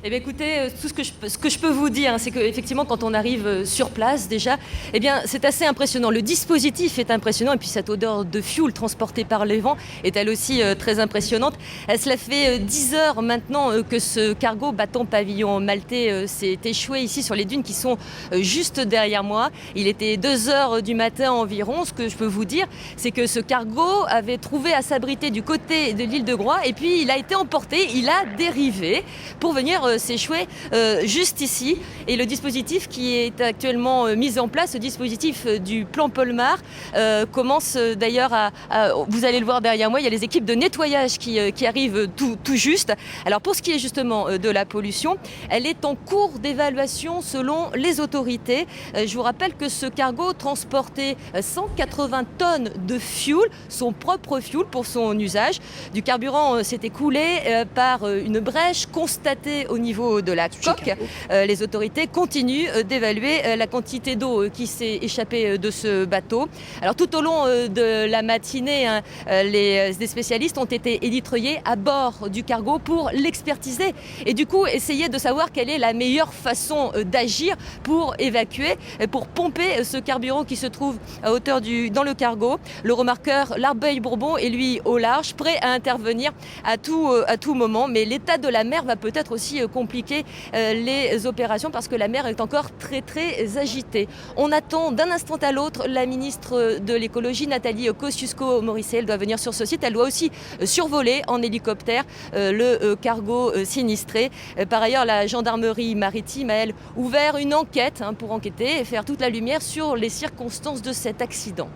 Eh bien, écoutez, tout ce que je peux vous dire, hein, c'est qu'effectivement, quand on arrive sur place, déjà, eh bien, c'est assez impressionnant. Le dispositif est impressionnant, et puis cette odeur de fioul transportée par les vents est elle aussi très impressionnante. Cela fait 10 heures maintenant que ce cargo battant pavillon maltais s'est échoué ici sur les dunes qui sont juste derrière moi. Il était 2 heures du matin environ. Ce que je peux vous dire, c'est que ce cargo avait trouvé à s'abriter du côté de l'île de Groix, et puis il a été emporté, il a dérivé pour venir s'échouer juste ici. Et le dispositif qui est actuellement mis en place, ce dispositif du plan Polmar, commence d'ailleurs vous allez le voir derrière moi, il y a les équipes de nettoyage qui arrivent tout juste. Alors pour ce qui est justement de la pollution, elle est en cours d'évaluation selon les autorités. Je vous rappelle que ce cargo transportait 180 tonnes de fioul, son propre fioul pour son usage. Du carburant s'est écoulé par une brèche constatée au niveau de la coque. Les autorités continuent d'évaluer la quantité d'eau qui s'est échappée de ce bateau. Alors tout au long de la matinée, des spécialistes ont été éditreuillés à bord du cargo pour l'expertiser et du coup essayer de savoir quelle est la meilleure façon d'agir pour évacuer, pour pomper ce carburant qui se trouve à hauteur dans le cargo. Le remorqueur l'Arbeil Bourbon est lui au large, prêt à intervenir à tout moment. Mais l'état de la mer va peut-être aussi compliquer les opérations parce que la mer est encore très agitée. On attend d'un instant à l'autre la ministre de l'écologie, Nathalie Kosciusko-Morizet. Elle doit venir sur ce site. Elle doit aussi survoler en hélicoptère le cargo sinistré. Par ailleurs, la gendarmerie maritime a, elle, ouvert une enquête pour enquêter et faire toute la lumière sur les circonstances de cet accident.